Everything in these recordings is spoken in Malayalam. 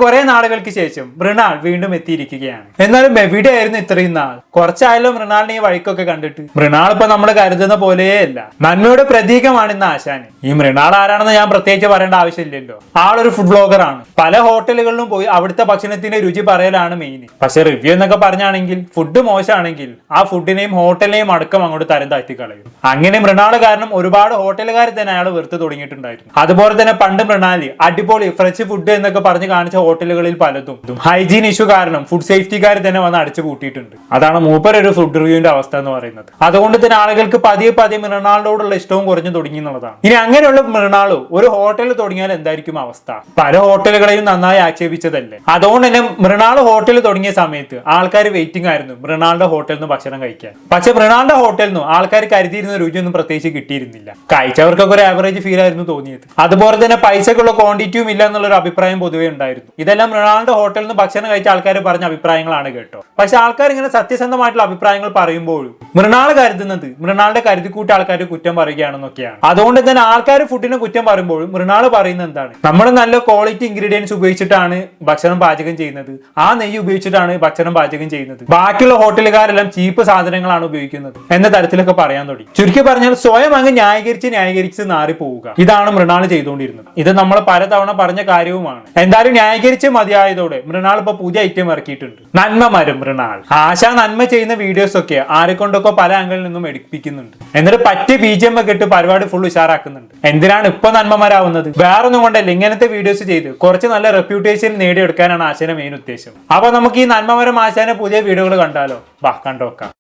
കുറെ നാളുകൾക്ക് ശേഷം മൃണാൾ വീണ്ടും എത്തിയിരിക്കുകയാണ്. എന്നാലും എവിടെയായിരുന്നു ഇത്രയും നാൾ? കുറച്ചായാലും മൃണാളിനെ ഈ വഴിക്കൊക്കെ കണ്ടിട്ട്. മൃണാൾ ഇപ്പൊ നമ്മൾ കരുതുന്ന പോലെയല്ല. നന്മയുടെ പ്രതീകമാണ് ഇന്ന് ആശാന്. ഈ മൃണാൾ ആരാണെന്ന് ഞാൻ പ്രത്യേകിച്ച് പറയേണ്ട ആവശ്യമില്ലല്ലോ. ആളൊരു ഫുഡ് ബ്ലോഗറാണ്. പല ഹോട്ടലുകളിലും പോയി അവിടുത്തെ ഭക്ഷണത്തിന്റെ രുചി പറയലാണ് മെയിൻ. പക്ഷെ റിവ്യൂ എന്നൊക്കെ പറഞ്ഞാണെങ്കിൽ ഫുഡ് മോശമാണെങ്കിൽ ആ ഫുഡിനെയും ഹോട്ടലിനെയും അടക്കം അങ്ങോട്ട് തരം താഴ്ത്തി കളയും. അങ്ങനെ മൃണാൾ കാരണം ഒരുപാട് ഹോട്ടലുകാർ തന്നെ അയാൾ വെറുത്ത് തുടങ്ങിയിട്ടുണ്ടായിരുന്നു. അതുപോലെ തന്നെ പണ്ട് മൃണാലി അടിപൊളി ഫ്രഷ് ഫുഡ് എന്നൊക്കെ പറഞ്ഞ് കാണിച്ച ഹോട്ടലുകളിൽ പലതും ഹൈജീൻ ഇഷ്യൂ കാരണം ഫുഡ് സേഫ്റ്റിക്കാർ തന്നെ വന്ന് അടിച്ചു കൂട്ടിയിട്ടുണ്ട്. അതാണ് മൂപ്പരൊരു ഫുഡ് റിവ്യൂവിന്റെ അവസ്ഥ എന്ന് പറയുന്നത്. അതുകൊണ്ട് തന്നെ ആളുകൾക്ക് പതിയെ പതിയെ മൃണാളിനോടുള്ള ഇഷ്ടവും കുറഞ്ഞു തുടങ്ങി എന്നുള്ളതാണ്. ഇനി അങ്ങനെയുള്ള മൃണാള് ഒരു ഹോട്ടലിൽ തുടങ്ങിയാൽ എന്തായിരിക്കും അവസ്ഥ? പല ഹോട്ടലുകളെയും നന്നായി ആക്ഷേപിച്ചതല്ലേ. അതുകൊണ്ട് തന്നെ മൃണാൾ ഹോട്ടലിൽ തുടങ്ങിയ സമയത്ത് ആൾക്കാർ വെയിറ്റിംഗ് ആയിരുന്നു മൃണാളിന്റെ ഹോട്ടലിൽ നിന്ന് ഭക്ഷണം കഴിക്കാൻ. പക്ഷെ മൃണാളിന്റെ ഹോട്ടലിൽ നിന്ന് ആൾക്കാർ കരുതിയിരുന്ന രുചിയൊന്നും പ്രത്യേകിച്ച് കിട്ടിയിരുന്നില്ല. കഴിച്ചവർക്കൊക്കെ ഒരു ആവറേജ് ഫീൽ ആയിരുന്നു തോന്നിയത്. അതുപോലെ തന്നെ പൈസക്കുള്ള ക്വാണ്ടിറ്റിയും ഇല്ല എന്നുള്ളൊരു അഭിപ്രായം പൊതുവെ ഉണ്ടായിരുന്നു. ഇതെല്ലാം മൃണാളിന്റെ ഹോട്ടലിൽ നിന്ന് ഭക്ഷണം കഴിച്ച ആൾക്കാർ പറഞ്ഞ അഭിപ്രായങ്ങളാണ് കേട്ടോ. പക്ഷെ ആൾക്കാർ ഇങ്ങനെ സത്യസന്ധമായിട്ടുള്ള അഭിപ്രായങ്ങൾ പറയുമ്പോഴും മൃണാൾ കരുതുന്നത് മൃണാളിന്റെ കരുതിക്കൂട്ടി ആൾക്കാർ കുറ്റം പറയുകയാണെന്നൊക്കെയാണ്. അതുകൊണ്ട് തന്നെ ആൾക്കാർ ഫുഡിനെ കുറ്റം പറയുമ്പോഴും മൃണാൾ പറയുന്നത് എന്താണ്? നമ്മൾ നല്ല ക്വാളിറ്റി ഇൻഗ്രീഡിയൻസ് ഉപയോഗിച്ചിട്ടാണ് ഭക്ഷണം പാചകം ചെയ്യുന്നത്. ആ നെയ്യ് ഉപയോഗിച്ചിട്ടാണ് ഭക്ഷണം പാചകം ചെയ്യുന്നത്. ബാക്കിയുള്ള ഹോട്ടലുകാരെല്ലാം ചീപ്പ് സാധനങ്ങളാണ് ഉപയോഗിക്കുന്നത് എന്ന തരത്തിലൊക്കെ പറയാൻ തുടങ്ങി. ചുരുക്കി പറഞ്ഞാൽ സ്വയം അങ്ങ് ന്യായീകരിച്ച് നാറി പോവുക. ഇതാണ് മൃണാൾ ചെയ്തുകൊണ്ടിരുന്നത്. ഇത് നമ്മൾ പലതവണ പറഞ്ഞ കാര്യവുമാണ്. എന്തായാലും ന്യായീകരിച്ച് മതിയായതോടെ മൃണാൾ ഇപ്പൊ പുതിയ ഐറ്റം ഇറക്കിയിട്ടുണ്ട്. നന്മ മരം മൃണാൾ. ആശ നന്മ ചെയ്യുന്ന വീഡിയോസ് ഒക്കെ ആരെ കൊണ്ടൊക്കെ പല ആംഗിളിൽ നിന്നും എടുപ്പിക്കുന്നുണ്ട്. എന്നിട്ട് പറ്റിയ BGM ഒക്കെ ഇട്ട് പരിപാടി ഫുൾ ഉഷാറാക്കുന്നുണ്ട്. എന്തിനാണ് ഇപ്പൊ നന്മമാരാവുന്നത്? വേറൊന്നും കൊണ്ടല്ല, ഇങ്ങനത്തെ വീഡിയോസ് ചെയ്ത് കുറച്ച് നല്ല റെപ്യൂട്ടേഷൻ നേടിയെടുക്കാനാണ് ആശാന്റെ മെയിൻ ഉദ്ദേശം. അപ്പൊ നമുക്ക് ഈ നന്മമരം ആശാന്റെ പുതിയ വീഡിയോകൾ കണ്ടാലോ? വാ കണ്ടോക്കാം.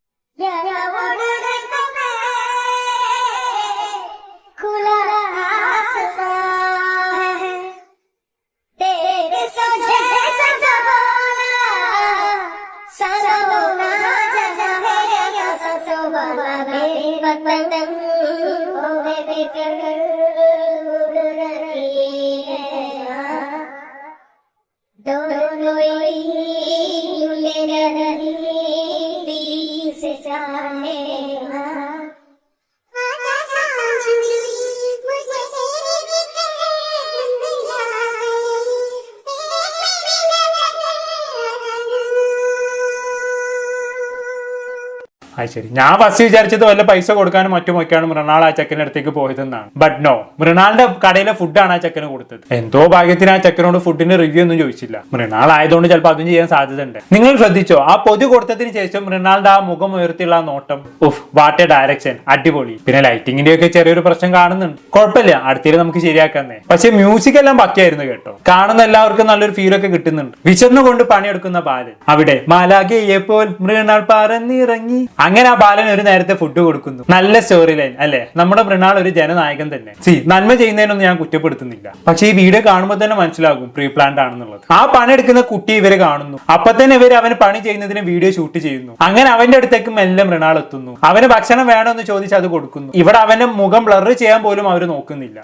ശരി, ഞാൻ ഫസ്റ്റ് വിചാരിച്ചത് വല്ല പൈസ കൊടുക്കാനും മറ്റുമൊക്കെയാണ് മൃണാൾ ആ ചെക്കൻ്റെ അടുത്തേക്ക് പോയതെന്നാണ്. ബട്ട് നോ, മൃണാളിന്റെ കടയിലെ ഫുഡാണ് ആ ചെക്കന് കൊടുത്തത്. എന്തോ ഭാഗ്യത്തിന് ആ ചെക്കനോട് ഫുഡിന്റെ റിവ്യൂ ഒന്നും ചോദിച്ചില്ല. മൃണാൾ ആയതുകൊണ്ട് ചിലപ്പോൾ അതും ചെയ്യാൻ സാധ്യത ഉണ്ട്. നിങ്ങൾ ശ്രദ്ധിച്ചോ, ആ പൊതി കൊടുത്തതിന് ശേഷം മൃണാളിന്റെ ആ മുഖം ഉയർത്തിയുള്ള നോട്ടം, ഉഫ്, വാട്ട് എ ഡയറക്ഷൻ, അടിപൊളി. പിന്നെ ലൈറ്റിങ്ങിന്റെ ഒക്കെ ചെറിയൊരു പ്രശ്നം കാണുന്നുണ്ട്. കുഴപ്പമില്ല, അടുത്തേക്ക് നമുക്ക് ശരിയാക്കാന്നേ. പക്ഷെ മ്യൂസിക് എല്ലാം പക്കയായിരുന്നു കേട്ടോ. കാണുന്ന എല്ലാവർക്കും നല്ലൊരു ഫീലൊക്കെ കിട്ടുന്നുണ്ട്. വിശന്നുകൊണ്ട് പണിയെടുക്കുന്ന ബാലൻ അവിടെ മാലാഖയെപ്പോൾ മൃണാൾ പറന്നിറങ്ങി. അങ്ങനെ ആ ബാലൻ ഒരു നേരത്തെ ഫുഡ് കൊടുക്കുന്നു. നല്ല സ്റ്റോറി ലൈൻ അല്ലെ? നമ്മുടെ മൃണാൾ ഒരു ജനനായകൻ തന്നെ. നന്മ ചെയ്യുന്നതിനൊന്നും ഞാൻ കുറ്റപ്പെടുത്തുന്നില്ല. പക്ഷെ ഈ വീഡിയോ കാണുമ്പോൾ തന്നെ മനസ്സിലാകും പ്രീ പ്ലാൻഡ് ആണെന്നുള്ളത്. ആ പണിയെടുക്കുന്ന കുട്ടി ഇവരെ കാണുന്നു. അപ്പൊ തന്നെ ഇവര് അവന് പണി ചെയ്യുന്നതിന് വീഡിയോ ഷൂട്ട് ചെയ്യുന്നു. അങ്ങനെ അവന്റെ അടുത്തേക്ക് മെല്ലെ മൃണാൾ എത്തുന്നു. അവന് ഭക്ഷണം വേണമെന്ന് ചോദിച്ച് അത് കൊടുക്കുന്നു. ഇവിടെ അവന്റെ മുഖം ബ്ലർ ചെയ്യാൻ പോലും അവർ നോക്കുന്നില്ല.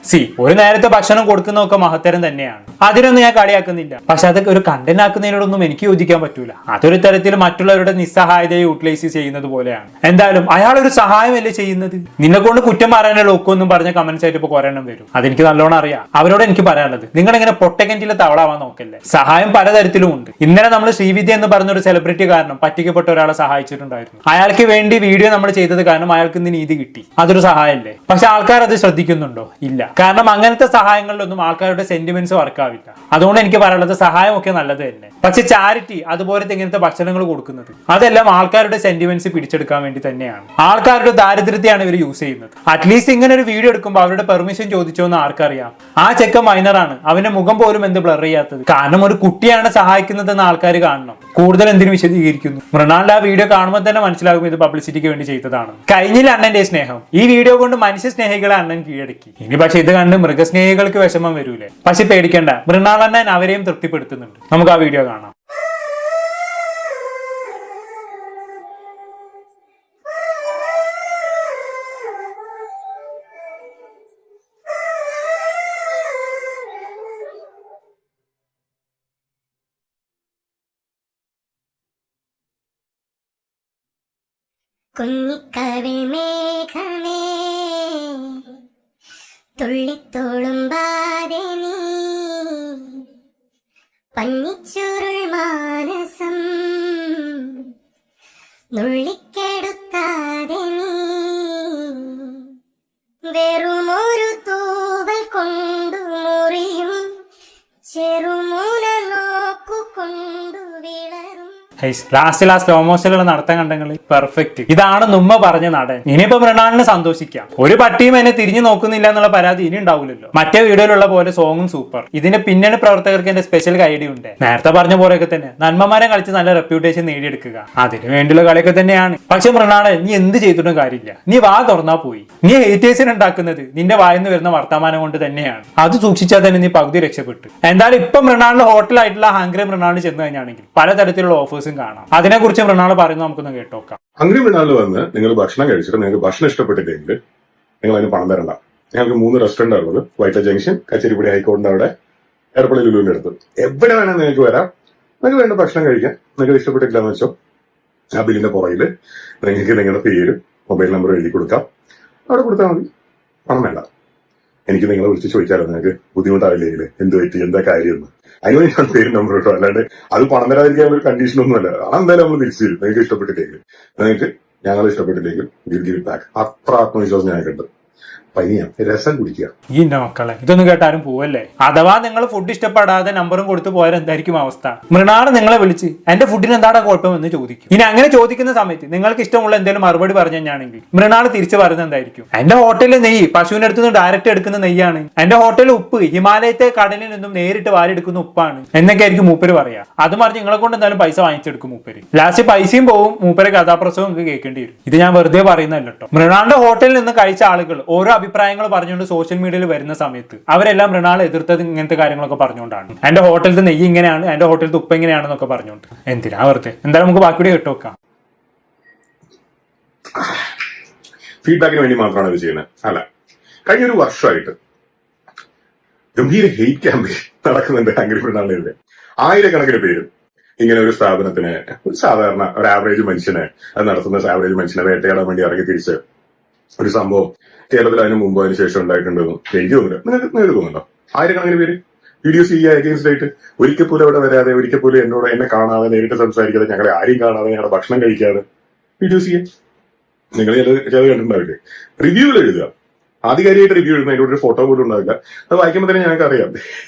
ഒരു നേരത്തെ ഭക്ഷണം കൊടുക്കുന്നതൊക്കെ മഹത്തരം തന്നെയാണ്. അതിനൊന്നും ഞാൻ കളിയാക്കുന്നില്ല. പക്ഷെ അതൊക്കെ ഒരു കണ്ടന്റ് ആക്കുന്നതിനോടൊന്നും എനിക്ക് യോജിക്കാൻ പറ്റൂല. അതൊരു തരത്തിൽ മറ്റുള്ളവരുടെ നിസ്സഹായതയെ യൂട്ടിലൈസ് ചെയ്യുന്നത് പോലെയാണ്. എന്തായാലും അയാൾ ഒരു സഹായമല്ലേ ചെയ്യുന്നത്? നിന്നെ കൊണ്ട് കുറ്റം പറയാനുള്ള ഒക്കൊന്നും പറഞ്ഞ കമന്റ്സ് ആയിട്ട് ഇപ്പൊ കുറെ എണ്ണം വരും. അതെനിക്ക് നല്ലോണം അറിയാം. അവരോട് എനിക്ക് പറയാനുള്ളത്, നിങ്ങൾ ഇങ്ങനെ പൊട്ടക്കൻറ്റിലെ തവളാവാൻ നോക്കല്ലേ. സഹായം പലതരത്തിലും ഉണ്ട്. ഇന്നലെ നമ്മൾ ശ്രീവിദ്യ എന്ന് പറഞ്ഞ ഒരു സെലിബ്രിറ്റി കാരണം പറ്റിക്കപ്പെട്ട ഒരാളെ സഹായിച്ചിട്ടുണ്ടായിരുന്നു. അയാൾക്ക് വേണ്ടി വീഡിയോ നമ്മൾ ചെയ്തത് കാരണം അയാൾക്ക് ഇന്ന് നീതി കിട്ടി. അതൊരു സഹായമല്ലേ? പക്ഷെ ആൾക്കാർ അത് ശ്രദ്ധിക്കുന്നുണ്ടോ? ഇല്ല. കാരണം അങ്ങനത്തെ സഹായങ്ങളിലൊന്നും ആൾക്കാരുടെ സെന്റിമെന്റ്സ് വർക്കാവില്ല. അതുകൊണ്ട് എനിക്ക് പറയാനുള്ളത്, സഹായം ഒക്കെ നല്ലത് തന്നെ. പക്ഷെ ചാരിറ്റി അതുപോലത്തെ ഇങ്ങനത്തെ ഭക്ഷണങ്ങൾ കൊടുക്കുന്നത് അതെല്ലാം ആൾക്കാരുടെ സെന്റിമെന്റ്സ് പിടിച്ചെടുക്കാൻ വേണ്ടി തന്നെയാണ്. ആൾക്കാരുടെ ദാരിദ്ര്യത്തെയാണ് ഇവർ യൂസ് ചെയ്യുന്നത്. അറ്റ്ലീസ്റ്റ് ഇങ്ങനെ ഒരു വീഡിയോ എടുക്കുമ്പോൾ അവരുടെ പെർമിഷൻ ചോദിച്ചോന്ന് ആർക്കറിയാം? ആ ചെക്കൻ മൈനറാണ്. അവന്റെ മുഖം പോലും എന്ത് ബ്ലർ ചെയ്യാത്തത്? കാരണം ഒരു കുട്ടിയാണ് സഹായിക്കുന്നതെന്ന് ആൾക്കാർ കാണണം. കൂടുതൽ എന്തിനു വിശദീകരിക്കുന്നു? മൃണാളിന്റെ ആ വീഡിയോ കാണുമ്പോൾ തന്നെ മനസ്സിലാകും ഇത് പബ്ലിസിറ്റിക്ക് വേണ്ടി ചെയ്തതാണ്. കഴിഞ്ഞില്ല അണ്ണന്റെ സ്നേഹം. ഈ വീഡിയോ കൊണ്ട് മനുഷ്യ സ്നേഹികളെ അണ്ണൻ കീഴടക്കി. ഇനി പക്ഷെ ഇത് കണ്ട് മൃഗസ്നേഹികൾക്ക് വിഷമം വരൂലേ? പക്ഷെ പേടിക്കേണ്ട, മൃണാൾ അണ്ണൻ അവരെയും തൃപ്തിപ്പെടുത്തുന്നുണ്ട്. നമുക്ക് ആ വീഡിയോ കാണാം. കുഞ്ഞിക്കവിൾ മേഘമേ തുള്ളിത്തോളുമ്പാതെ നീ പന്നിച്ചുരുൾ മാനസം നുള്ളിക്കെടുത്താതെ നീ വെറുമൊരു തൂവൽ കൊണ്ടു മുറിയും ചെറുമൂല നോക്കുകൊണ്ടു വിളറും. ലാസ്റ്റ് സ്ലോ മോഷനിലുള്ള നടത്തം കണ്ടെങ്കിൽ പെർഫെക്റ്റ്. ഇതാണ് നുമ്മ പറഞ്ഞ നടൻ. ഇനിയിപ്പോ മൃണാളിന് സന്തോഷിക്കാം. ഒരു പട്ടിയും എന്നെ തിരിഞ്ഞു നോക്കുന്നില്ല എന്നുള്ള പരാതി ഇനി ഉണ്ടാവില്ലല്ലോ. മറ്റേ വീഡിയോയിലുള്ള പോലെ സോങ്ങും സൂപ്പർ. ഇതിന്റെ പിന്നണി പ്രവർത്തകർക്ക് എന്റെ സ്പെഷ്യൽ ഐഡിയ ഉണ്ട്. നേരത്തെ പറഞ്ഞ പോലെയൊക്കെ തന്നെ നന്മമാരെ കളിച്ച് നല്ല റെപ്യൂട്ടേഷൻ നേടിയെടുക്കുക, അതിനു വേണ്ടിയുള്ള കളിയൊക്കെ തന്നെയാണ്. പക്ഷെ മൃണാളെ, നീ എന്ത് ചെയ്തിട്ടും കാര്യമില്ല. നീ വാ തുറന്നാ പോയി. നീ ഹേറ്റേഴ്സിന് ഉണ്ടാക്കുന്നത് നിന്റെ വായിന്ന് വരുന്ന വർത്തമാനം കൊണ്ട് തന്നെയാണ്. അത് സൂക്ഷിച്ചാൽ തന്നെ നീ പകുതി രക്ഷപ്പെട്ടു. എന്തായാലും ഇപ്പൊ മൃണാളിന്റെ ഹോട്ടലായിട്ടുള്ള ഹംഗ്രി മൃണാളിൽ ചെന്ന് കഴിഞ്ഞാണെങ്കിൽ പലതരത്തിലുള്ള ഓഫേഴ്സും കാണാം. അതിനെ കുറിച്ച് മൃണാൾ പറയുന്നത് നമുക്കൊന്ന് കേട്ടോക്കാം. ഹംഗ്രി മൃണാളിൽ വന്ന് നിങ്ങൾ ഭക്ഷണം കഴിച്ചിട്ട് നിങ്ങൾക്ക് ഭക്ഷണം ഇഷ്ടപ്പെട്ടില്ലെങ്കിൽ നിങ്ങൾ അതിന് പണം തരണ്ട. ഞങ്ങൾക്ക് 3 റെസ്റ്റോറന്റ് ഉള്ളത്. വൈറ്റ ജംഗ്ഷൻ, കച്ചേരിപ്പടി ഹൈക്കോടതിന്റെ അവിടെ, എയർപോർട്ട് ലുലുവിന്റെ അടുത്ത്. എവിടെ വേണമെങ്കിൽ നിങ്ങൾക്ക് വരാം. നിങ്ങൾക്ക് വേണ്ട ഭക്ഷണം കഴിക്കാം. നിങ്ങൾക്ക് ഇഷ്ടപ്പെട്ടില്ല എന്ന് വെച്ചോ, ആ ബില്ലിന്റെ പുറകിൽ നിങ്ങൾക്ക് നിങ്ങളുടെ പേരും മൊബൈൽ നമ്പറും എഴുതി കൊടുക്കാം. അവിടെ കൊടുത്താൽ മതി. പണം വേണ്ട. എനിക്ക് നിങ്ങളെ വിളിച്ച് ചോദിക്കാമല്ലോ, നിങ്ങൾക്ക് ബുദ്ധിമുട്ടാവില്ലെങ്കിൽ എന്ത് പറ്റി, എന്താ കാര്യം എന്ന്. അതിന് ഞാൻ പേരും നമ്പർ കിട്ടും. അല്ലാണ്ട് അത് പണം തരാതിരിക്കാൻ ഒരു കണ്ടീഷൻ ഒന്നുമല്ല. അത് എന്തായാലും നമ്മൾ തിരിച്ചു തരും. നിങ്ങൾക്ക് ഇഷ്ടപ്പെട്ടില്ലെങ്കിൽ, നിങ്ങൾക്ക് ഞങ്ങൾ ഇഷ്ടപ്പെട്ടില്ലെങ്കിൽ വിൽ ഗിവ് ഇറ്റ് ബാക്ക്. അത്ര ആത്മവിശ്വാസം ഞങ്ങൾക്കുണ്ട്. പനിയാ, രസം കുടിക്കുക. ഈ മക്കളെ, ഇതൊന്നും കേട്ടാരും പോവല്ലേ. അഥവാ നിങ്ങൾ ഫുഡ് ഇഷ്ടപ്പെടാതെ നമ്പറും കൊടുത്തു പോയാൽ എന്തായിരിക്കും അവസ്ഥ? മൃണാൾ നിങ്ങളെ വിളിച്ച് എന്റെ ഫുഡിന് എന്താണ് കുഴപ്പമെന്ന് ചോദിക്കും. ഇനി അങ്ങനെ ചോദിക്കുന്ന സമയത്ത് നിങ്ങൾക്ക് ഇഷ്ടമുള്ള എന്തെങ്കിലും മറുപടി പറഞ്ഞു കഴിഞ്ഞാണെങ്കിൽ മൃണാൾ തിരിച്ചു പറയുന്നത് എന്തായിരിക്കും? എന്റെ ഹോട്ടലിൽ നെയ്യ് പശുവിന്റെ അടുത്ത് നിന്ന് ഡയറക്റ്റ് എടുക്കുന്ന നെയ്യാണ്. എന്റെ ഹോട്ടലിൽ ഉപ്പ് ഹിമാലയത്തെ കടലിൽ നിന്നും നേരിട്ട് വാരിയെടുക്കുന്ന ഉപ്പാണ് എന്നൊക്കെ ആയിരിക്കും മൂപ്പര് പറയാ. അത് മറിച്ച് നിങ്ങളെ കൊണ്ട് എന്തായാലും പൈസ വാങ്ങിച്ചെടുക്കും മൂപ്പര്. ലാസ്റ്റ് പൈസയും പോവും, മൂപ്പര് കഥാപ്രസവം നിങ്ങൾക്ക് കേൾക്കേണ്ടി വരും. ഇത് ഞാൻ വെറുതെ പറയുന്നതല്ല കേട്ടോ. മൃണാളിന്റെ ഹോട്ടലിൽ നിന്ന് കഴിച്ച ആളുകൾ ഓരോ അഭിപ്രായങ്ങൾ പറഞ്ഞുകൊണ്ട് സോഷ്യൽ മീഡിയയിൽ വരുന്ന സമയത്ത് അവരെല്ലാം മൃണാളെ എതിർത്തത് ഇങ്ങനത്തെ കാര്യങ്ങളൊക്കെ പറഞ്ഞുകൊണ്ടാണ്. എന്റെ ഹോട്ടലിൽ നെയ്യ് ഇങ്ങനെയാണ്, എന്റെ ഹോട്ടലിൽ ഉപ്പ് എങ്ങനെയാണെന്നൊക്കെ പറഞ്ഞുകൊണ്ട്. എന്തിനാ വെറുതെ? എന്തായാലും നമുക്ക് ബാക്കി കേട്ട് നോക്കാം. ഫീഡ്ബാക്കിന് വേണ്ടി മാത്രമാണ് ഇത് ചെയ്യുന്നത്. അല്ല, കഴിഞ്ഞൊരു വർഷമായിട്ട് ഗംഭീര ഹെയ്റ്റ് ക്യാമ്പയിൻ നടക്കുന്നുണ്ട് ഹംഗ്രി മൃണാളിനെതിരെ. ആയിരക്കണക്കിന് പേരും ഇങ്ങനെ ഒരു സ്ഥാപനത്തിന്, ഒരു സാധാരണ ഒരു ആവറേജ് മനുഷ്യനെ, അത് നടത്തുന്ന ആവറേജ് മനുഷ്യനെ വേട്ടയാടാൻ വേണ്ടി ഇറങ്ങി തിരിച്ച് ഒരു സംഭവം കേരളത്തിൽ അതിന് മുമ്പ് അതിന് ശേഷം ഉണ്ടായിട്ടുണ്ടെന്നും എനിക്ക് തോന്നുന്നില്ല. നിങ്ങൾക്ക് തോന്നുന്നുണ്ടോ? ആയിരക്കണക്കിന് പേര് വീഡിയോസ് ചെയ്യുക അഗേൻസ്റ്റ് ആയിട്ട്. ഒരിക്കൽ പോലും അവിടെ വരാതെ, ഒരിക്കൽ പോലും എന്നെ കാണാതെ, നേരിട്ട് സംസാരിക്കാതെ, ഞങ്ങളെ ആരെയും കാണാതെ, ഞങ്ങളുടെ ഭക്ഷണം കഴിക്കാതെ വീഡിയോസ് ചെയ്യാം. നിങ്ങൾ ചിലത് കണ്ടിട്ടുണ്ടാവില്ലേ? റിവ്യൂകൾ എഴുതുക. ആധികാരികമായിട്ട് റിവ്യൂ എഴുതുന്ന അതിൻ്റെ ഒരു ഫോട്ടോ പോലും ഉണ്ടാവില്ല. അത് വായിക്കുമ്പോൾ തന്നെ ഞങ്ങൾക്ക് അറിയാം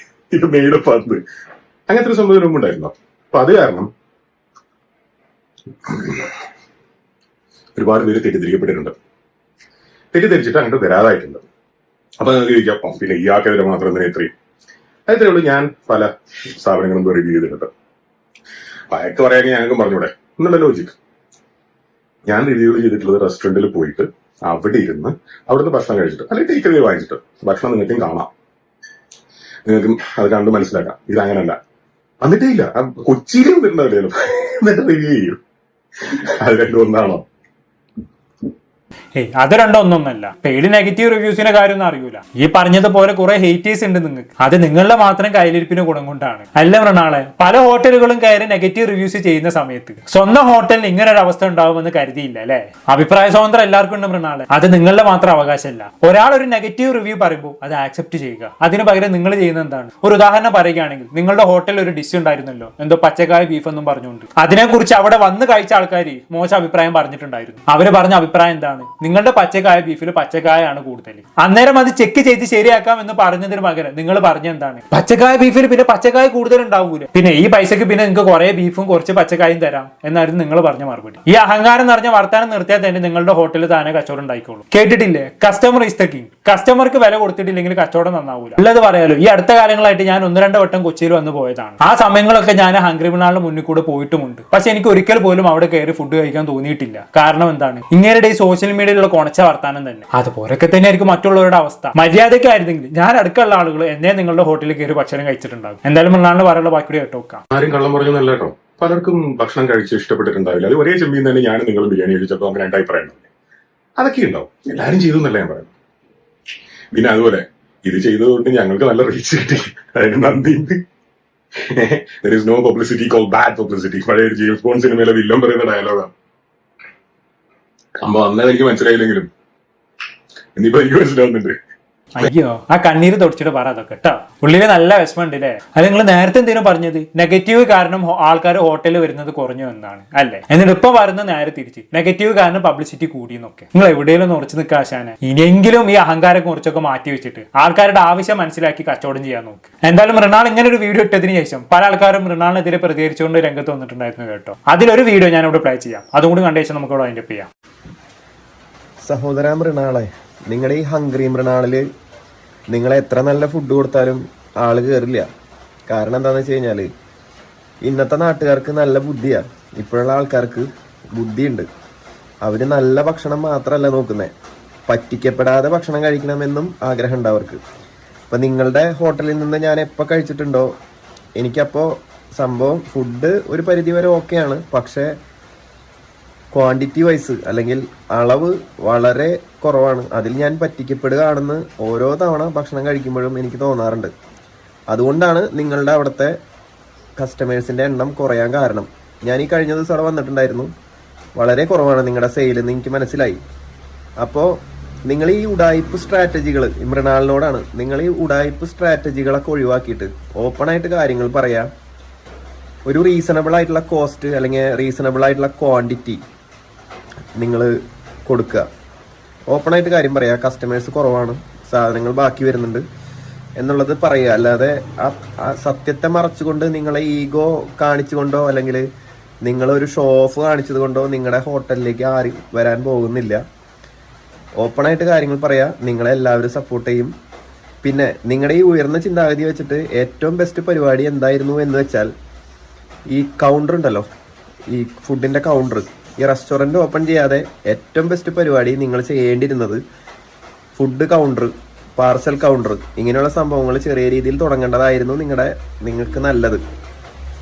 ഇത് മെയ്ഡപ്പ് ആണ്. അങ്ങനത്തെ ഒരു സംഭവം മുമ്പ് ഉണ്ടായിരുന്നോ? അപ്പൊ അത് കാരണം ഒരുപാട് പേര് തെറ്റിദ്ധരിക്കപ്പെട്ടിട്ടുണ്ട്. തെറ്റിദ്ധരിച്ചിട്ട് അങ്ങോട്ട് വരാതായിട്ടുണ്ട്. അപ്പൊ നിങ്ങൾക്ക് ചോദിക്കാം, പിന്നെ ഇയാൾക്കെതിരെ മാത്രം തന്നെ ഇത്രയും? അത്രേ ഉള്ളൂ. ഞാൻ പല സ്ഥാപനങ്ങളും റിവ്യൂ ചെയ്തിട്ടുണ്ട്. അയാൾക്ക് പറയാമെങ്കിൽ ഞങ്ങൾക്കും പറഞ്ഞൂടെ എന്നുള്ള ലോജിക്ക്. ഞാൻ റിവ്യൂ ചെയ്തിട്ടുള്ളത് റെസ്റ്റോറന്റിൽ പോയിട്ട് അവിടെ ഇരുന്ന് അവിടുന്ന് ഭക്ഷണം കഴിച്ചിട്ട്, അല്ലെങ്കിൽ ടേക്ക് അവേ വാങ്ങിച്ചിട്ട് ഭക്ഷണം നിങ്ങൾക്കും കാണാം, നിങ്ങൾക്കും അത് കണ്ട് മനസ്സിലാക്കാം. ഇത് അങ്ങനല്ല. എന്നിട്ടേ ഇല്ല, കൊച്ചിയിലും വന്നിട്ടുണ്ടാവില്ലല്ലോ, എന്നിട്ട് റിവ്യൂ ചെയ്യും. അത് രണ്ടും ഒന്നാണോ? അത് രണ്ടൊന്നൊന്നല്ല. പെയ്ഡ് നെഗറ്റീവ് റിവ്യൂസിന്റെ കാര്യമൊന്നും അറിയൂല. ഈ പറഞ്ഞതുപോലെ കുറെ ഹേറ്റേഴ്സ് ഉണ്ട് നിങ്ങൾക്ക്. അത് നിങ്ങളുടെ മാത്രം കയ്യിലിരിപ്പിന് ഗുണം കൊണ്ടാണ്. അല്ല മൃണാളെ, പല ഹോട്ടലുകളും കയറി നെഗറ്റീവ് റിവ്യൂസ് ചെയ്യുന്ന സമയത്ത് സ്വന്തം ഹോട്ടലിന് ഇങ്ങനെ ഒരു അവസ്ഥ ഉണ്ടാവുമെന്ന് കരുതിയില്ല അല്ലെ? അഭിപ്രായ സ്വാതന്ത്ര്യം എല്ലാവർക്കും ഉണ്ട് മൃണാളെ. അത് നിങ്ങളുടെ മാത്രം അവകാശമല്ല. ഒരാൾ ഒരു നെഗറ്റീവ് റിവ്യൂ പറയുമ്പോൾ അത് ആക്സെപ്റ്റ് ചെയ്യുക. അതിന് പകരം നിങ്ങൾ ചെയ്യുന്നത് എന്താണ്? ഒരു ഉദാഹരണം പറയുകയാണെങ്കിൽ, നിങ്ങളുടെ ഹോട്ടലിൽ ഒരു ഡിഷ് ഉണ്ടായിരുന്നല്ലോ, എന്തോ പച്ചക്കായ ബീഫ് എന്നും പറഞ്ഞുകൊണ്ട്. അതിനെക്കുറിച്ച് അവിടെ വന്ന് കഴിച്ച ആൾക്കാർ മോശം അഭിപ്രായം പറഞ്ഞിട്ടുണ്ടായിരുന്നു. അവര് പറഞ്ഞ അഭിപ്രായം എന്താണ്? നിങ്ങളുടെ പച്ചക്കായ ബീഫിൽ പച്ചക്കായാണ് കൂടുതൽ. അന്നേരം അത് ചെക്ക് ചെയ്ത് ശരിയാക്കാം എന്ന് പറഞ്ഞതിന് പകരം നിങ്ങൾ പറഞ്ഞ എന്താണ്? പച്ചക്കായ ബീഫിൽ പിന്നെ പച്ചക്കായ കൂടുതൽ ഉണ്ടാവൂല, പിന്നെ ഈ പൈസക്ക് പിന്നെ നിങ്ങൾക്ക് കുറെ ബീഫും കുറച്ച് പച്ചക്കായും തരാം എന്നായിരുന്നു നിങ്ങൾ പറഞ്ഞ മറുപടി. ഈ അഹങ്കാരം നിറഞ്ഞ വർത്താനം നിർത്തിയാൽ തന്നെ നിങ്ങളുടെ ഹോട്ടലിൽ താനെ കച്ചവടം ഉണ്ടായിക്കോളൂ. കേട്ടിട്ടില്ലേ? Customer is the king. കസ്റ്റമർക്ക് വില കൊടുത്തിട്ടില്ലെങ്കിൽ കച്ചവടം നന്നാവൂല. ഉള്ളത് പറയാലോ, ഈ അടുത്ത കാലങ്ങളായിട്ട് ഞാൻ 1-2 വട്ടം കൊച്ചിയിൽ വന്ന് പോയതാണ്. ആ സമയങ്ങളൊക്കെ ഞാൻ ഹംഗ്രി മൃണാളിന്റെ മുന്നിൽ കൂടെ പോയിട്ടുമുണ്ട്. പക്ഷെ എനിക്ക് ഒരിക്കൽ പോലും അവിടെ കയറി ഫുഡ് കഴിക്കാൻ തോന്നിയിട്ടില്ല. കാരണം എന്താണ്? ഇങ്ങനെ ഈ സോഷ്യൽ മീഡിയയിലുള്ള കൊണച്ച വർത്താനം തന്നെ. അതുപോലൊക്കെ തന്നെയായിരിക്കും മറ്റുള്ളവരുടെ അവസ്ഥ. മര്യാദയ്ക്കായിരുന്നെങ്കിൽ ഞാൻ അടുക്കുള്ള ആളുകൾ എന്നെ നിങ്ങളുടെ ഹോട്ടലിൽ കയറി ഭക്ഷണം കഴിച്ചിട്ടുണ്ടാകും. എന്തായാലും മൃണാളിന് പറയാനുള്ള ബാക്കി കേട്ടോ. ആരും കള്ളം പറഞ്ഞല്ല കേട്ടോ. പലർക്കും ഭക്ഷണം കഴിച്ച് ഇഷ്ടപ്പെട്ടിട്ടുണ്ടാവില്ല. അത് ഒരേ ചെമ്പിൽ തന്നെ ഞാൻ നിങ്ങൾ ബിരിയാണി കഴിച്ചപ്പോൾ അങ്ങനെ 2 അഭിപ്രായം ഉണ്ടാവില്ല. അതൊക്കെ ഉണ്ടാവും. എല്ലാരും ചെയ്തു എന്നല്ല ഞാൻ പറയുന്നത്. പിന്നെ അതുപോലെ ഇത് ചെയ്തതുകൊണ്ട് ഞങ്ങൾക്ക് നല്ല റീച്ച് കിട്ടി, അതിന് നന്ദിയുണ്ട്. There is no publicity called bad publicity. പഴയ ഒരു ജെയിംസ് ബോണ്ട് സിനിമയിലെ വില്ലൻ പറയുന്ന ഡയലോഗാണ്. അപ്പൊ അന്നേ എനിക്ക് മനസ്സിലായില്ലെങ്കിലും ഇനിയിപ്പോ എനിക്ക് മനസ്സിലാവുന്നുണ്ട്. അയ്യോ ആ കണ്ണീര് തുടച്ചിട്ട് പറ അതൊക്കെ കേട്ടോ. ഉള്ളില് നല്ല വിഷമമുണ്ട് അല്ലേ? അത് നിങ്ങൾ നേരത്തെ എന്തിനും പറഞ്ഞത് നെഗറ്റീവ് കാരണം ആൾക്കാർ ഹോട്ടലിൽ വരുന്നത് കുറഞ്ഞു എന്നാണ് അല്ലേ? എന്നിട്ട് ഇപ്പൊ പറയുന്നത് നേരെ തിരിച്ച് നെഗറ്റീവ് കാരണം പബ്ലിസിറ്റി കൂടിയെന്നൊക്കെ. നിങ്ങൾ എവിടെയെങ്കിലും ഉറച്ചു നിൽക്കുക ആശാനെ. ഇനിയെങ്കിലും ഈ അഹങ്കാരം കുറച്ചൊക്കെ മാറ്റി വെച്ചിട്ട് ആൾക്കാരുടെ ആവശ്യം മനസ്സിലാക്കി കച്ചവടം ചെയ്യാൻ നോക്ക്. എന്തായാലും മൃണാൾ ഇങ്ങനെ ഒരു വീഡിയോ ഇട്ടതിന് ശേഷം പല ആൾക്കാരും മൃണാളിനെതിരെ പ്രതികരിച്ചുകൊണ്ട് രംഗത്ത് വന്നിട്ടുണ്ടായിരുന്നു കേട്ടോ. അതിലൊരു വീഡിയോ ഞാൻ ഇവിടെ പ്ലേ ചെയ്യാം. അതും കൂടി കണ്ട ശേഷം നമുക്ക് ഇവിടെ അതിന്റെ ചെയ്യാം. സഹോദര മൃണാളെ, നിങ്ങളുടെ ഈ ഹംഗ്രി മൃണാളില് നിങ്ങളെ എത്ര നല്ല ഫുഡ് കൊടുത്താലും ആള് കയറില്ല. കാരണം എന്താണെന്ന് വെച്ച് കഴിഞ്ഞാൽ ഇന്നത്തെ നാട്ടുകാർക്ക് നല്ല ബുദ്ധിയാണ്. ഇപ്പോഴുള്ള ആൾക്കാർക്ക് ബുദ്ധിയുണ്ട്. അവർ നല്ല ഭക്ഷണം മാത്രമല്ല നോക്കുന്നത്, പറ്റിക്കപ്പെടാതെ ഭക്ഷണം കഴിക്കണമെന്നും ആഗ്രഹമുണ്ട് അവർക്ക്. ഇപ്പം നിങ്ങളുടെ ഹോട്ടലിൽ നിന്ന് ഞാൻ എപ്പോൾ കഴിച്ചിട്ടുണ്ടോ എനിക്കപ്പോൾ സംഭവം ഫുഡ് ഒരു പരിധിവരെ ഓക്കെയാണ്. പക്ഷേ ക്വാണ്ടിറ്റി വൈസ് അല്ലെങ്കിൽ അളവ് വളരെ കുറവാണ്. അതിൽ ഞാൻ പറ്റിക്കപ്പെടുകയാണെന്ന് ഓരോ തവണ ഭക്ഷണം കഴിക്കുമ്പോഴും എനിക്ക് തോന്നാറുണ്ട്. അതുകൊണ്ടാണ് നിങ്ങളുടെ അവിടുത്തെ കസ്റ്റമേഴ്സിൻ്റെ എണ്ണം കുറയാൻ കാരണം. ഞാൻ ഈ കഴിഞ്ഞ ദിവസം അവിടെ വന്നിട്ടുണ്ടായിരുന്നു. വളരെ കുറവാണ് നിങ്ങളുടെ സെയിലെന്ന് എനിക്ക് മനസ്സിലായി. അപ്പോൾ നിങ്ങൾ ഈ ഉഡായിപ്പ് സ്ട്രാറ്റജികൾ, മൃണാളിനോടാണ്, നിങ്ങൾ ഈ ഉഡായിപ്പ് സ്ട്രാറ്റജികളൊക്കെ ഒഴിവാക്കിയിട്ട് ഓപ്പണായിട്ട് കാര്യങ്ങൾ പറയാം. ഒരു റീസണബിൾ ആയിട്ടുള്ള കോസ്റ്റ് അല്ലെങ്കിൽ റീസണബിൾ ആയിട്ടുള്ള ക്വാണ്ടിറ്റി നിങ്ങൾ കൊടുക്കുക. ഓപ്പണായിട്ട് കാര്യം പറയുക. കസ്റ്റമേഴ്സ് കുറവാണ്, സാധനങ്ങൾ ബാക്കി വരുന്നുണ്ട് എന്നുള്ളത് പറയുക. അല്ലാതെ ആ സത്യത്തെ മറച്ചുകൊണ്ട് നിങ്ങളെ ഈഗോ കാണിച്ചുകൊണ്ടോ അല്ലെങ്കിൽ നിങ്ങളൊരു ഷോ ഓഫ് കാണിച്ചത് കൊണ്ടോ നിങ്ങളുടെ ഹോട്ടലിലേക്ക് ആരും വരാൻ പോകുന്നില്ല. ഓപ്പണായിട്ട് കാര്യങ്ങൾ പറയുക. നിങ്ങളെ എല്ലാവരും സപ്പോർട്ട് ചെയ്യും. പിന്നെ നിങ്ങളുടെ ഈ ഉയർന്ന ചിന്താഗതി വെച്ചിട്ട് ഏറ്റവും ബെസ്റ്റ് പരിപാടി എന്തായിരുന്നു എന്ന് വെച്ചാൽ, ഈ കൗണ്ടർ ഉണ്ടല്ലോ, ഈ ഫുഡിൻ്റെ കൗണ്ടർ, ഈ റെസ്റ്റോറൻറ്റ് ഓപ്പൺ ചെയ്യാതെ ഏറ്റവും ബെസ്റ്റ് പരിപാടി നിങ്ങൾ ചെയ്യേണ്ടിയിരുന്നത് ഫുഡ് കൗണ്ടർ, പാർസൽ കൗണ്ടർ, ഇങ്ങനെയുള്ള സംഭവങ്ങൾ ചെറിയ രീതിയിൽ തുടങ്ങേണ്ടതായിരുന്നു നിങ്ങൾക്ക് നല്ലത്.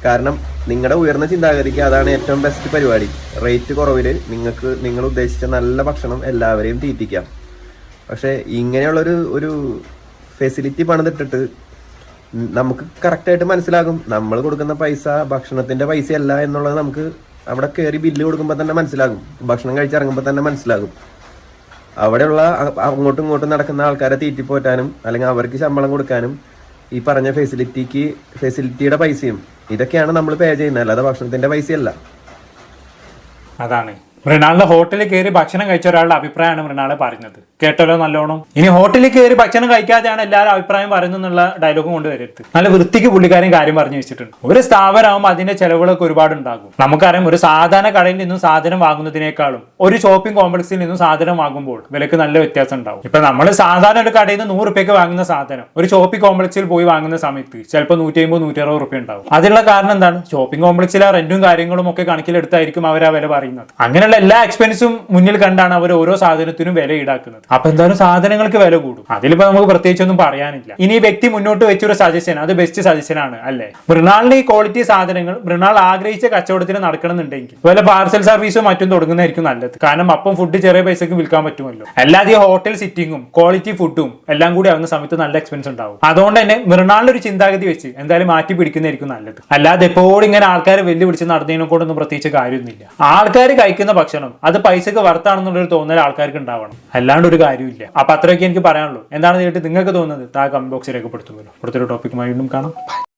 കാരണം നിങ്ങളുടെ ഉയർന്ന ചിന്താഗതിക്ക് അതാണ് ഏറ്റവും ബെസ്റ്റ് പരിപാടി. റേറ്റ് കുറവിൽ നിങ്ങൾ ഉദ്ദേശിച്ച നല്ല ഭക്ഷണം എല്ലാവരെയും തീറ്റിക്കാം. പക്ഷേ ഇങ്ങനെയുള്ളൊരു ഫെസിലിറ്റി പണിതിട്ടിട്ട് നമുക്ക് കറക്റ്റായിട്ട് മനസ്സിലാകും നമ്മൾ കൊടുക്കുന്ന പൈസ ഭക്ഷണത്തിന്റെ പൈസയല്ല എന്നുള്ളത്. നമുക്ക് അവിടെ കയറി ബില്ല് കൊടുക്കുമ്പോൾ തന്നെ മനസ്സിലാകും. ഭക്ഷണം കഴിച്ചിറങ്ങുമ്പോൾ തന്നെ മനസ്സിലാകും. അവിടെയുള്ള അങ്ങോട്ടും ഇങ്ങോട്ടും നടക്കുന്ന ആൾക്കാരെ തീറ്റിപ്പോറ്റാനും അല്ലെങ്കിൽ അവർക്ക് ശമ്പളം കൊടുക്കാനും ഈ പറഞ്ഞ ഫെസിലിറ്റിയുടെ പൈസയും ഇതൊക്കെയാണ് നമ്മൾ പേ ചെയ്യുന്നത്, അല്ലാതെ ഭക്ഷണത്തിന്റെ പൈസയല്ല. അതാണ് മൃണാളിന്റെ ഹോട്ടലിൽ കയറി ഭക്ഷണം കഴിച്ച ഒരാളുടെ അഭിപ്രായമാണ് മൃണാള് പറഞ്ഞത്. കേട്ടല്ലോ നല്ലോണം. ഇനി ഹോട്ടലിൽ കയറി ഭക്ഷണം കഴിക്കാതെയാണ് എല്ലാവരും അഭിപ്രായം പറയുന്നത് എന്നുള്ള ഡയലോഗും കൊണ്ടുവരരുത്. നല്ല വൃത്തിക്ക് പുള്ളിക്കാരൻ കാര്യം പറഞ്ഞു വെച്ചിട്ടുണ്ട്. ഒരു സ്ഥാപനമാകുമ്പോൾ അതിന്റെ ചെലവുകളൊക്കെ ഒരുപാട് ഉണ്ടാകും. നമുക്കറിയാം, ഒരു സാധാരണ കടയിൽ നിന്നും സാധനം വാങ്ങുന്നതിനേക്കാളും ഒരു ഷോപ്പിംഗ് കോംപ്ലക്സിൽ നിന്നും സാധനം വാങ്ങുമ്പോൾ വിലക്ക് നല്ല വ്യത്യാസം ഉണ്ടാവും. ഇപ്പൊ നമ്മൾ സാധാരണ ഒരു കടയിൽ നിന്ന് 100 രൂപയ്ക്ക് വാങ്ങുന്ന സാധനം ഒരു ഷോപ്പിംഗ് കോംപ്ലക്സിൽ പോയി വാങ്ങുന്ന സമയത്ത് ചിലപ്പോൾ 150-160 രൂപ ഉണ്ടാവും. അതിനുള്ള കാരണം എന്താണ്? ഷോപ്പിംഗ് കോംപ്ലക്സിലെ റെന്റും കാര്യങ്ങളും ഒക്കെ കണക്കിലെടുത്തായിരിക്കും അവർ ആ വില പറയുന്നത്. അങ്ങനെയുള്ള എല്ലാ എക്സ്പെൻസും മുന്നിൽ കണ്ടാണ് അവർ ഓരോ സാധനത്തിനും വില ഈടാക്കുന്നത്. അപ്പൊ എന്തായാലും സാധനങ്ങൾക്ക് വില കൂടും. അതിലിപ്പോ നമുക്ക് പ്രത്യേകിച്ചൊന്നും പറയാനില്ല. ഇനി ഈ വ്യക്തി മുന്നോട്ട് വെച്ചൊരു സജഷൻ, അത് ബെസ്റ്റ് സജഷൻ ആണ് അല്ലേ? മൃണാളിന്റെ ഈ ക്വാളിറ്റി സാധനങ്ങൾ മൃണാൾ ആഗ്രഹിച്ച കച്ചവടത്തിന് നടക്കണമെന്നുണ്ടെങ്കിൽ വല്ല പാർസൽ സർവീസും മറ്റും തുടങ്ങുന്നതായിരിക്കും നല്ലത്. കാരണം അപ്പം ഫുഡ് ചെറിയ പൈസക്ക് വിൽക്കാൻ പറ്റുമല്ലോ. അല്ലാതെ ഈ ഹോട്ടൽ സിറ്റിങ്ങും ക്വാളിറ്റി ഫുഡും എല്ലാം കൂടി ആവുന്ന സമയത്ത് നല്ല എക്സ്പെൻസ് ഉണ്ടാവും. അതുകൊണ്ട് തന്നെ മൃണാളിന്റെ ഒരു ചിന്താഗതി വെച്ച് എന്തായാലും മാറ്റി പിടിക്കുന്നതായിരിക്കും നല്ലത്. അല്ലാതെ എപ്പോഴും ഇങ്ങനെ ആൾക്കാരെ വെല്ലുവിളിച്ച് നടന്നതിനെ കൊണ്ടൊന്നും പ്രത്യേകിച്ച് കാര്യമൊന്നുമില്ല. ആൾക്കാർ കഴിക്കുന്ന ഭക്ഷണം അത് പൈസക്ക് വർത്താണെന്നുള്ളൊരു തോന്നൽ ആൾക്കാർക്ക് ഉണ്ടാവണം, അല്ലാണ്ട് ഒരു കാര്യമില്ല. അപ്പൊ അത്രയൊക്കെ എനിക്ക് പറയാനുള്ളൂ. എന്താണ് കേട്ട് നിങ്ങൾക്ക് തോന്നുന്നത് താഴെ കമന്റ് ബോക്സിൽ രേഖപ്പെടുത്തുമല്ലോ. അടുത്തൊരു ടോപ്പിക്കുമായി വീണ്ടും കാണാം.